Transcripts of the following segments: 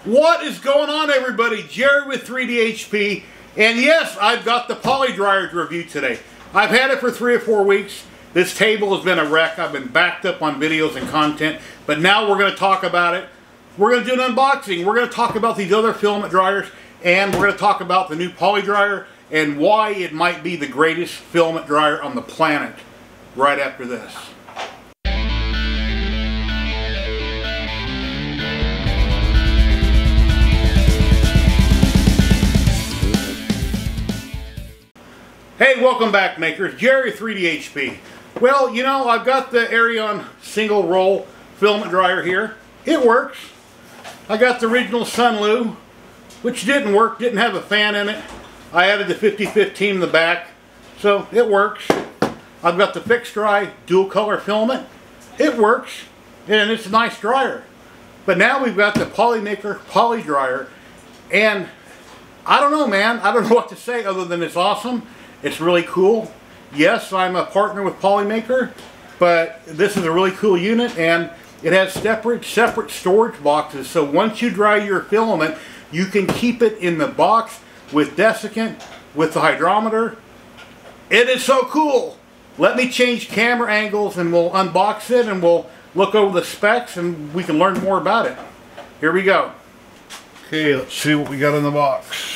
What is going on, everybody? Jerry with 3DHP, and yes, I've got the PolyDryer to review today. I've had it for 3 or 4 weeks. This table has been a wreck. I've been backed up on videos and content, but now we're going to talk about it. We're going to do an unboxing. We're going to talk about these other filament dryers, and we're going to talk about the new PolyDryer and why it might be the greatest filament dryer on the planet right after this. Hey, welcome back, makers. Jerry 3DHP. Well, you know, I've got the Arion single roll filament dryer here. It works. I got the original Liu, which didn't work, didn't have a fan in it. I added the 50-15 in the back, so it works. I've got the fixed dry dual color filament. It works, and it's a nice dryer. But now we've got the PolyMaker PolyDryer, and I don't know, man. I don't know what to say other than it's awesome. It's really cool. Yes, I'm a partner with PolyMaker, but this is a really cool unit, and it has separate storage boxes. So once you dry your filament, you can keep it in the box with desiccant, with the hydrometer. It is so cool. Let me change camera angles and we'll unbox it and we'll look over the specs and we can learn more about it. Here we go. Okay, let's see what we got in the box.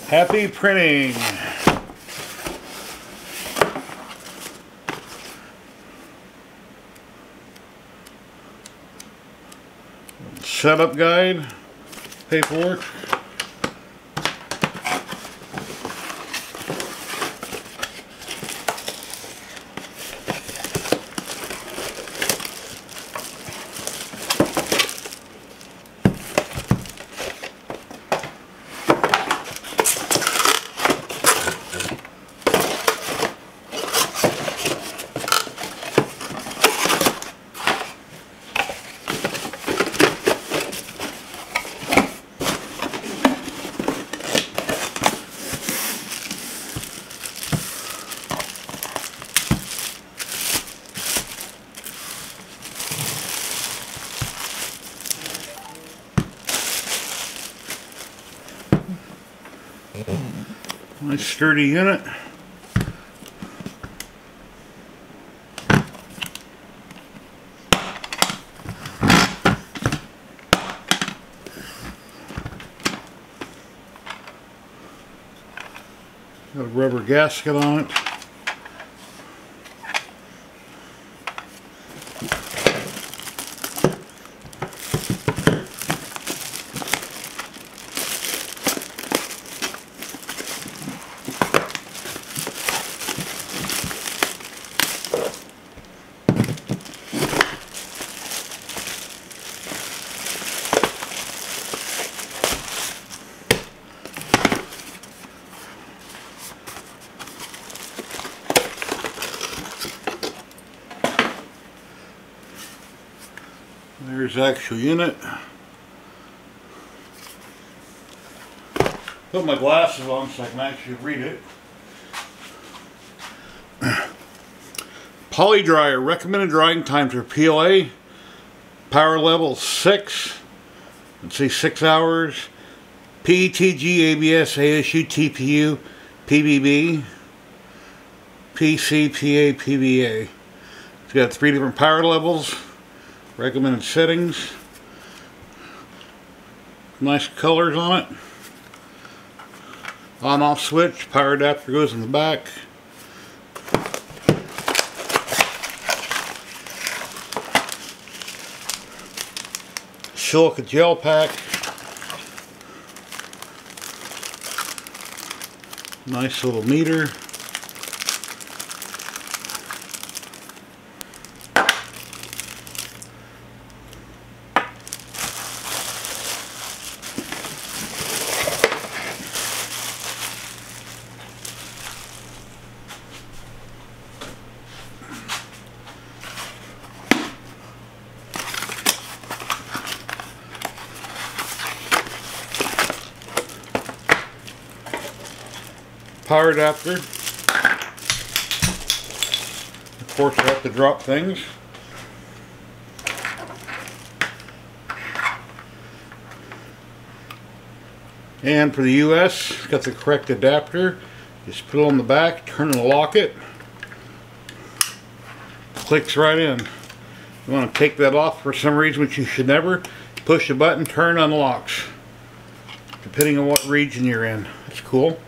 Happy printing. Setup guide, paperwork. Nice sturdy unit. Got a rubber gasket on it. There's the actual unit. Put my glasses on so I can actually read it. PolyDryer, recommended drying time for PLA. Power level 6. Let's see, 6 hours. PETG, ABS, ASU, TPU, PBB, PC, PA, PBA. It's got 3 different power levels. Recommended settings. Nice colors on it. On-off switch. Power adapter goes in the back. Silica gel pack. Nice little meter. power adapter. Of course, I have to drop things. And for the US, it's got the correct adapter. Just put it on the back, turn and lock it. Clicks right in. You want to take that off for some reason, which you should never. Push the button, turn, unlocks. Depending on what region you're in. That's cool.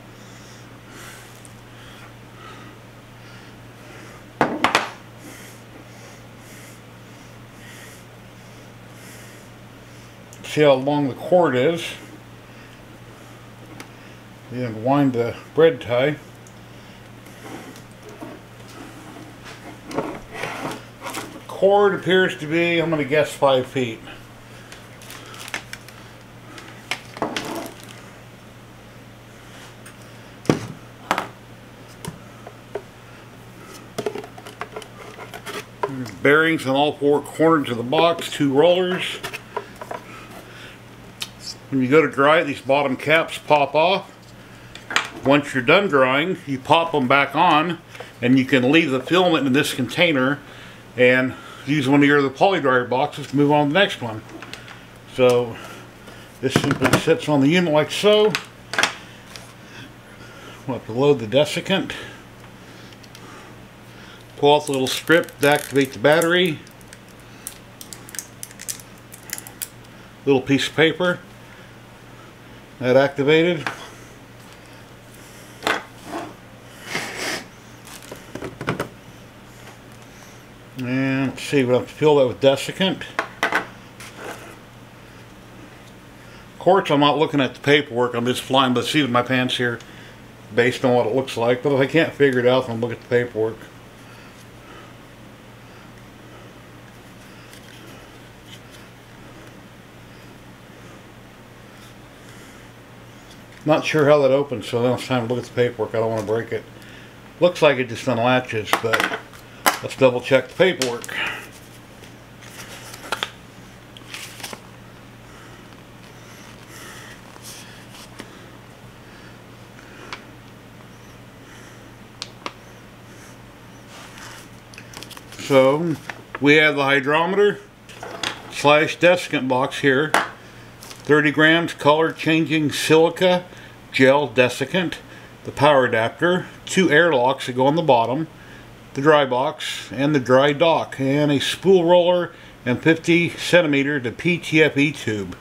See how long the cord is. Then wind the bread tie. Cord appears to be, I'm going to guess, 5 feet. There's bearings on all 4 corners of the box, 2 rollers. When you go to dry it, these bottom caps pop off. Once you're done drying, you pop them back on, and you can leave the filament in this container and use one of your other PolyDryer boxes to move on to the next one. So this simply sits on the unit like so. We'll have to load the desiccant. Pull off the little strip to activate the battery. Little piece of paper. That activated. And let's see, we'll have to fill that with desiccant. Of course, I'm not looking at the paperwork, I'm just flying by the seat of my pants here based on what it looks like. But if I can't figure it out, I'm going to look at the paperwork. Not sure how that opens, so now it's time to look at the paperwork. I don't want to break it. Looks like it just unlatches, but let's double check the paperwork. So we have the hydrometer / desiccant box here. 30 grams color changing silica gel desiccant, the power adapter, 2 airlocks that go on the bottom, the dry box, and the dry dock, and a spool roller and 50 centimeter to PTFE tube.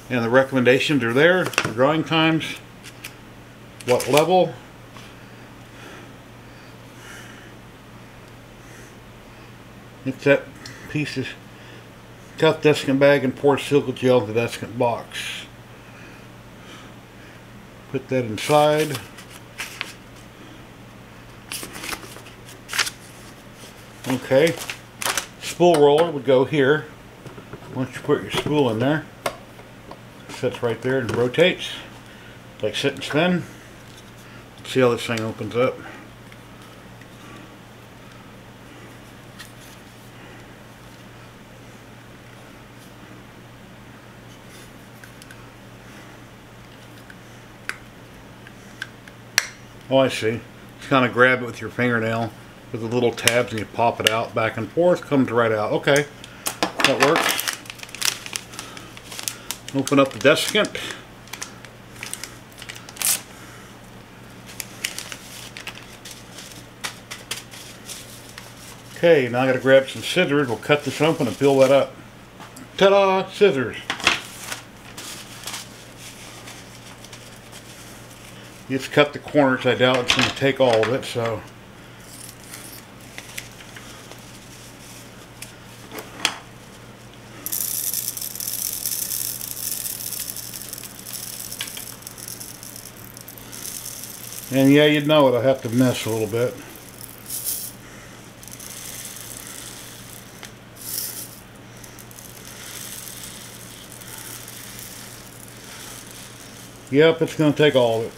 And the recommendations are there, the drying times, what level, it's that piece of cut desiccant bag and pour silica gel into the desiccant box. Put that inside. Okay. Spool roller would go here. Once you put your spool in there, it sits right there and rotates. Like sit and spin. Let's see how this thing opens up. Oh, I see. Just kind of grab it with your fingernail with the little tabs and you pop it out back and forth. Comes right out. Okay, that works. Open up the desiccant. Okay, now I got to grab some scissors. We'll cut this open and peel that up. Ta-da! Scissors. You just cut the corners. I doubt it's going to take all of it, so. And yeah, you'd know it. I have to mess a little bit. Yep, it's going to take all of it.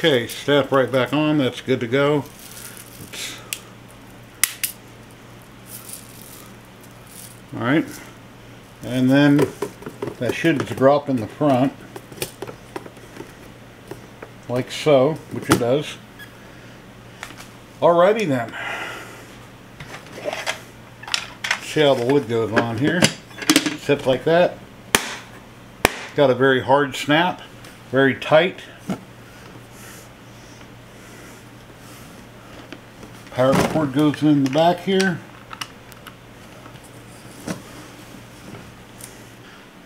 Okay, snap right back on. That's good to go. Alright, and then that should drop in the front, like so, which it does. Alrighty then. See how the lid goes on here. Sits like that. Got a very hard snap, very tight. Power cord goes in the back here.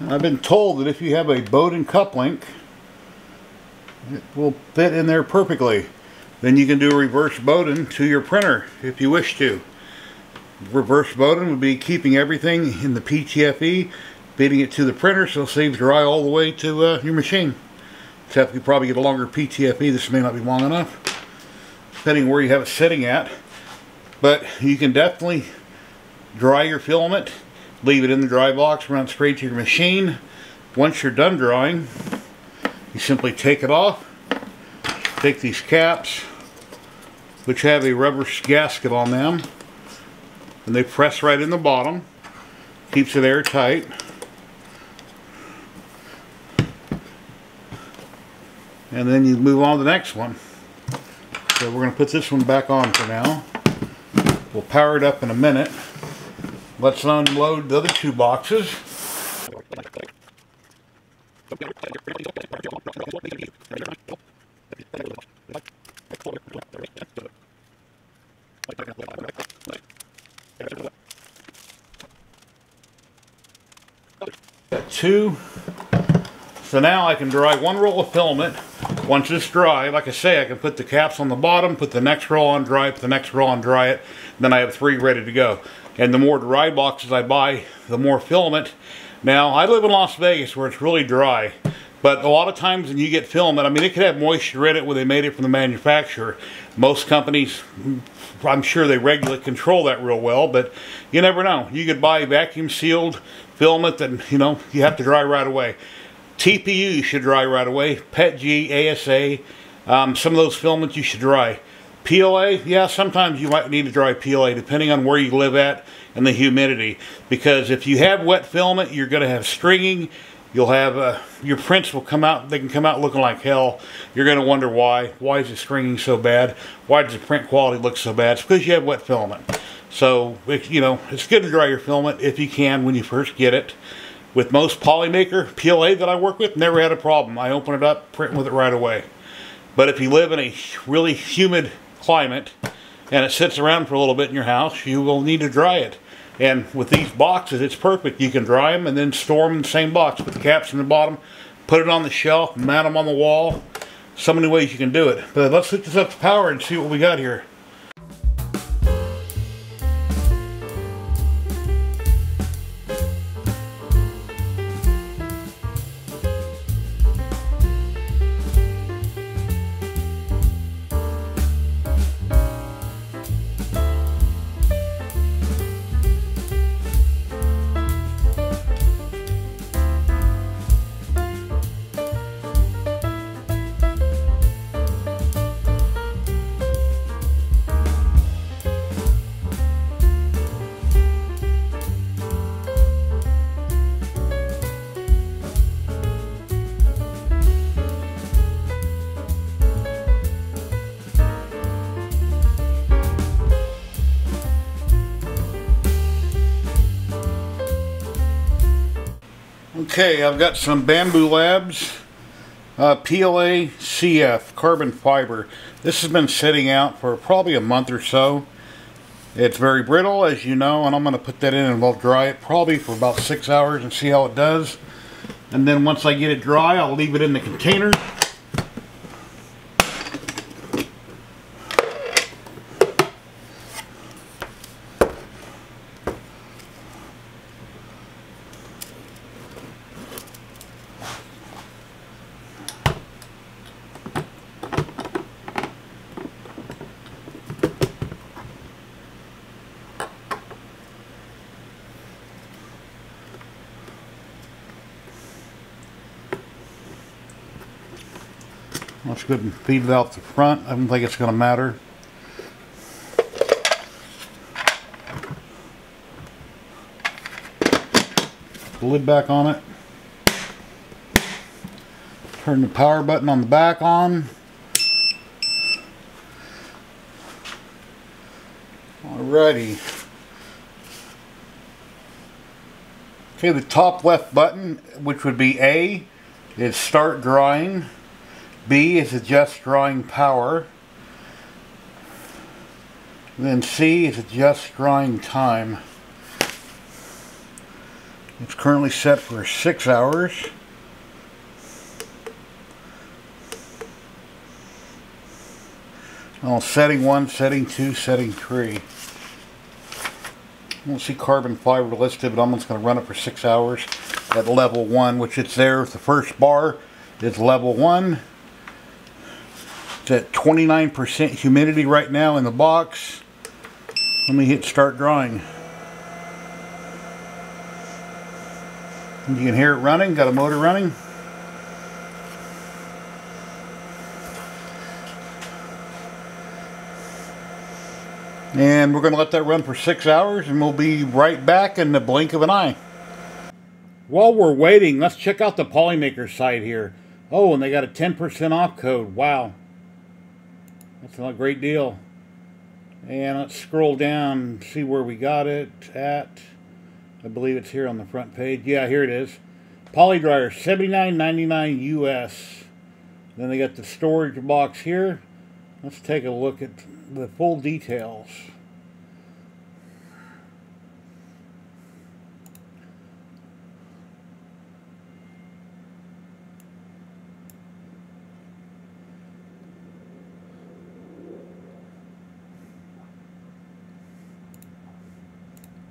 I've been told that if you have a Bowden cup link, it will fit in there perfectly. Then you can do a reverse Bowden to your printer if you wish to. Reverse Bowden would be keeping everything in the PTFE, feeding it to the printer so it'll save dry all the way to your machine. Except you probably get a longer PTFE. This may not be long enough, depending where you have it sitting at. But you can definitely dry your filament, leave it in the dry box, run it straight to your machine. Once you're done drying, you simply take it off, take these caps, which have a rubber gasket on them, and they press right in the bottom, keeps it airtight. And then you move on to the next one. So we're going to put this one back on for now. We'll power it up in a minute. Let's unload the other two boxes. Got two. So now I can dry one roll of filament. Once it's dry, like I say, I can put the caps on the bottom, put the next roll on, dry it, put the next roll on, dry it. Then I have three ready to go. And the more dry boxes I buy, the more filament. Now, I live in Las Vegas where it's really dry. But a lot of times when you get filament, I mean, it could have moisture in it when they made it from the manufacturer. Most companies, I'm sure they regularly control that real well, but you never know. You could buy vacuum sealed filament that, you know, you have to dry right away. TPU you should dry right away. PETG, ASA, some of those filaments you should dry. PLA, yeah, sometimes you might need to dry PLA depending on where you live at and the humidity. Because if you have wet filament, you're going to have stringing. You'll have, your prints will come out, they can come out looking like hell. You're going to wonder why. Why is the stringing so bad? Why does the print quality look so bad? It's because you have wet filament. So, you know, it's good to dry your filament if you can when you first get it. With most PolyMaker PLA that I work with, never had a problem. I open it up, print with it right away. But if you live in a really humid climate and it sits around for a little bit in your house, you will need to dry it. And with these boxes, it's perfect. You can dry them and then store them in the same box. Put the caps in the bottom, put it on the shelf, mount them on the wall. So many ways you can do it. But let's hook this up to power and see what we got here. Okay, I've got some Bamboo Labs PLA CF carbon fiber. This has been sitting out for probably a month or so. It's very brittle, as you know, and I'm going to put that in and we'll dry it probably for about 6 hours and see how it does. And then once I get it dry, I'll leave it in the container. Let's go ahead and feed it out the front. I don't think it's going to matter. Put the lid back on it. Turn the power button on the back on. Alrighty. Okay, the top left button, which would be A, is start drying. B is adjust drying power. Then C is adjust drying time. It's currently set for 6 hours. Oh, setting 1, setting 2, setting 3. I don't see carbon fiber listed, but I'm just going to run it for 6 hours at level 1, which it's there. The first bar is level 1. It's at 29% humidity right now in the box. Let me hit start drying. You can hear it running, got a motor running. And we're going to let that run for 6 hours, and we'll be right back in the blink of an eye. While we're waiting, let's check out the PolyMaker site here. Oh, and they got a 10% off code. Wow. That's a great deal. And let's scroll down and see where we got it at. I believe it's here on the front page. Yeah, here it is. PolyDryer, $79.99 US. Then they got the storage box here. Let's take a look at the full details.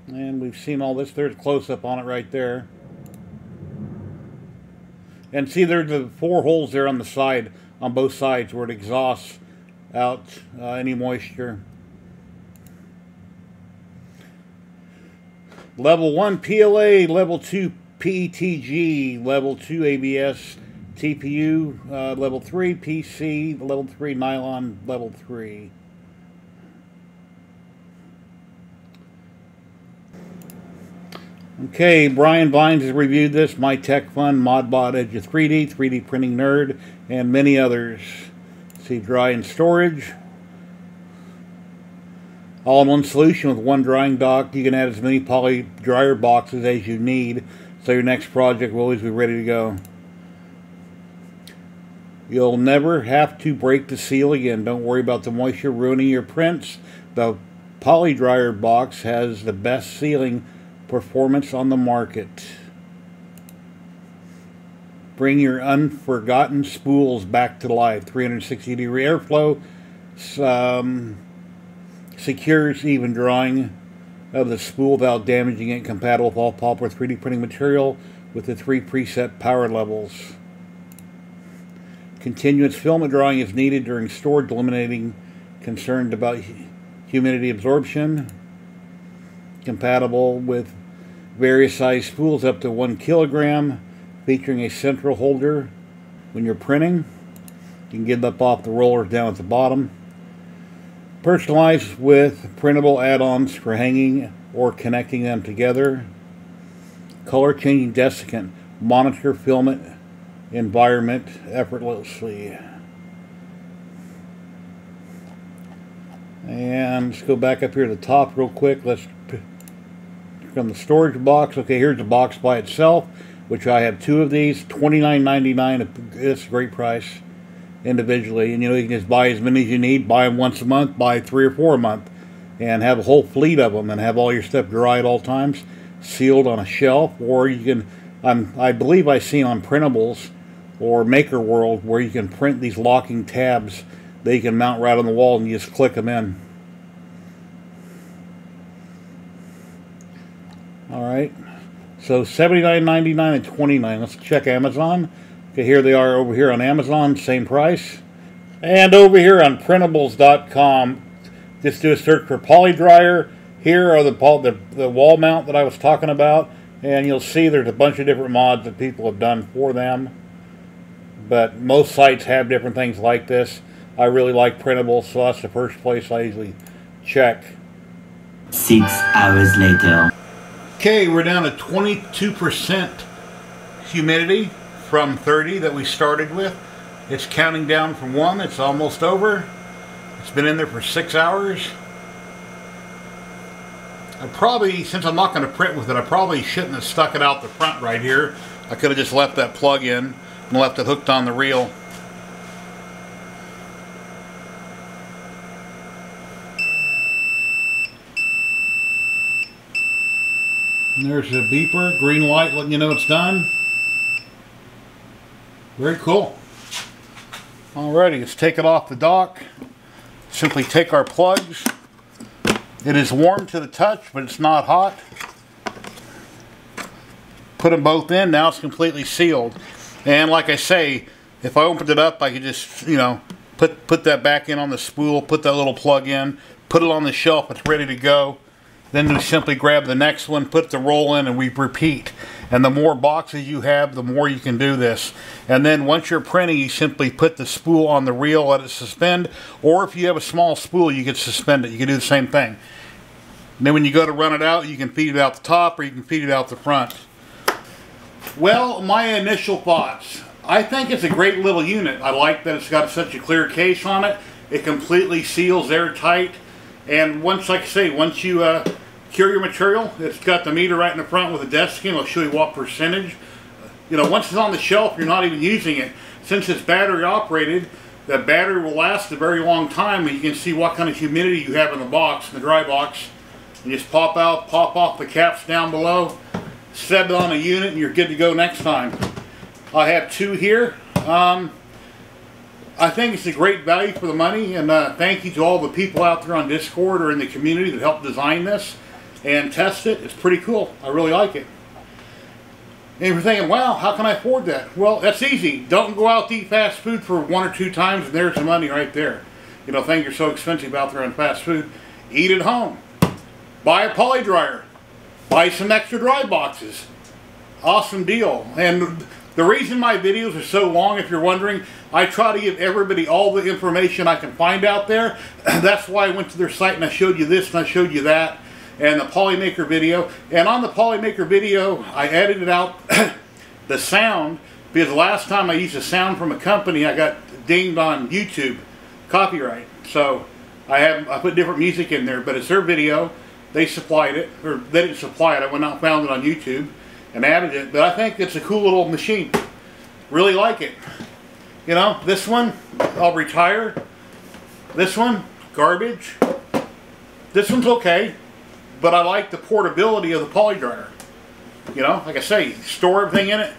And we've seen all this. There's a close-up on it right there. And see, there's the 4 holes there on the side, on both sides, where it exhausts out any moisture. Level 1 PLA, level 2 PETG, level 2 ABS, TPU, level 3 PC, level 3 nylon, level 3. Okay, Brian Vines has reviewed this, My Tech Fun, ModBot Edge of 3D Printing Nerd, and many others. See, dry and storage. All-in-one solution with one drying dock. You can add as many PolyDryer boxes as you need, so your next project will always be ready to go. You'll never have to break the seal again. Don't worry about the moisture ruining your prints. The PolyDryer box has the best sealing performance on the market. Bring your unforgotten spools back to life. 360-degree airflow secures even drying of the spool without damaging it. Compatible with all popular 3D printing material with the 3 preset power levels. Continuous filament drying is needed during storage, eliminating concerns about humidity absorption. Compatible with various size spools up to 1 kilogram, featuring a central holder when you're printing. You can get it up off the rollers down at the bottom. Personalized with printable add-ons for hanging or connecting them together. Color changing desiccant. Monitor filament environment effortlessly. And let's go back up here to the top real quick. Let's from the storage box. Okay, here's the box by itself, which I have 2 of these, $29.99. It's a great price individually, and you know, you can just buy as many as you need. Buy them once a month, buy 3 or 4 a month, and have a whole fleet of them, and have all your stuff dry at all times, sealed on a shelf. Or you can, I believe I've seen on printables or Maker World where you can print these locking tabs that you can mount right on the wall, and you just click them in. Alright, so $79.99 and $29. Let's check Amazon. Okay, here they are over here on Amazon, same price. And over here on printables.com, just do a search for PolyDryer. Here are the wall mount that I was talking about, and you'll see there's a bunch of different mods that people have done for them. but most sites have different things like this. I really like printables, so that's the first place I usually check. 6 hours later. Okay, we're down to 22% humidity from 30 that we started with. It's counting down from 1. It's almost over. It's been in there for 6 hours. I probably, since I'm not going to print with it, I probably shouldn't have stuck it out the front right here. I could have just left that plug in and left it hooked on the reel. And there's a beeper, green light letting you know it's done. Very cool. Alrighty, let's take it off the dock. Simply take our plugs. It is warm to the touch, but it's not hot. Put them both in. Now it's completely sealed. And like I say, if I opened it up, I could just, you know, put that back in on the spool, put that little plug in, put it on the shelf, it's ready to go. Then we simply grab the next one, put the roll in, and we repeat. And the more boxes you have, the more you can do this. And then once you're printing, you simply put the spool on the reel, let it suspend. Or if you have a small spool, you can suspend it. You can do the same thing. And then when you go to run it out, you can feed it out the top or you can feed it out the front. Well, my initial thoughts. I think it's a great little unit. I like that it's got such a clear case on it. It completely seals airtight. And once, like I say, once you cure your material, it's got the meter right in the front with a desiccant. It'll show you what percentage. You know, once it's on the shelf, you're not even using it. Since it's battery operated, the battery will last a very long time, and you can see what kind of humidity you have in the box, in the dry box. You just pop off the caps down below, set it on a unit, and you're good to go next time. I have 2 here. I think it's a great value for the money, and thank you to all the people out there on Discord or in the community that helped design this and test it. It's pretty cool. I really like it. And you're thinking, wow, how can I afford that? Well, that's easy. Don't go out to eat fast food for 1 or 2 times, and there's the money right there. You know, things are so expensive out there on fast food. Eat at home. Buy a PolyDryer. Buy some extra dry boxes. Awesome deal. And the reason my videos are so long, if you're wondering, I try to give everybody all the information I can find out there. That's why I went to their site and I showed you this and I showed you that. And the PolyMaker video. And on the PolyMaker video, I edited out the sound, because the last time I used a sound from a company, I got dinged on YouTube. Copyright. So I put different music in there, but it's their video. They supplied it, or they didn't supply it. I went out and found it on YouTube and added it. But I think it's a cool little machine. Really like it. You know, this one, I'll retire. This one, garbage. This one's okay. But I like the portability of the PolyDryer. You know, like I say, store everything in it.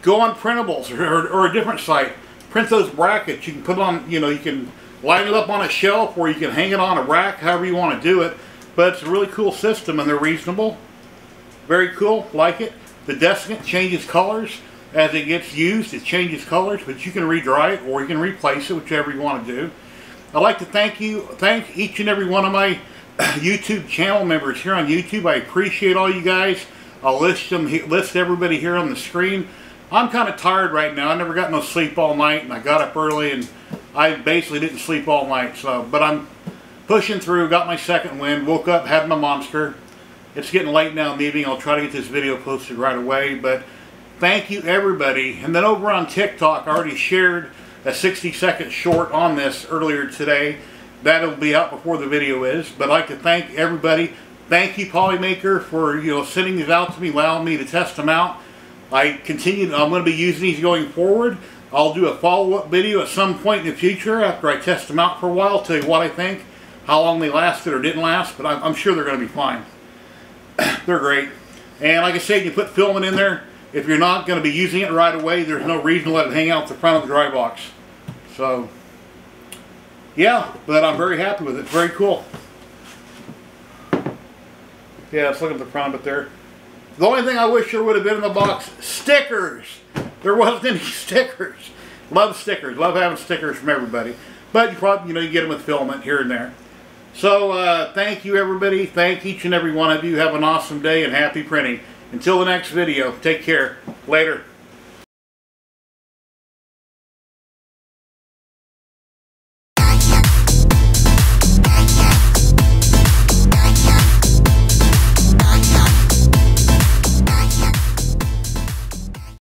Go on printables or a different site. Print those brackets. You can put it on, you know, you can line it up on a shelf or you can hang it on a rack, however you want to do it. But it's a really cool system and they're reasonable. Very cool, like it. The desiccant changes colors. As it gets used, it changes colors, but you can redry it or you can replace it, whichever you want to do. I'd like to thank each and every one of my YouTube channel members here on YouTube. I appreciate all you guys. I'll list everybody here on the screen. I'm kind of tired right now. I never got no sleep all night, and I got up early, and I basically didn't sleep all night. So, but I'm pushing through. Got my second wind. Woke up, had my monster. It's getting late now in the evening. I'll try to get this video posted right away. But thank you, everybody. And then over on TikTok, I already shared a 60-second short on this earlier today. That'll be out before the video is. But I'd like to thank everybody. Thank you, PolyMaker, for sending these out to me, allowing me to test them out. I'm going to be using these going forward. I'll do a follow-up video at some point in the future after I test them out for a while. Tell you what I think, how long they lasted or didn't last. But I'm sure they're going to be fine. They're great. And like I said, you put filament in there. If you're not going to be using it right away, there's no reason to let it hang out the front of the dry box. So, yeah, but I'm very happy with it. It's very cool. Yeah, let's look at the front of it there. The only thing I wish there would have been in the box, stickers. There wasn't any stickers. Love stickers. Love having stickers from everybody. But you probably, you get them with filament here and there. So, thank you, everybody. Thank each and every one of you. Have an awesome day and happy printing. Until the next video, take care. Later.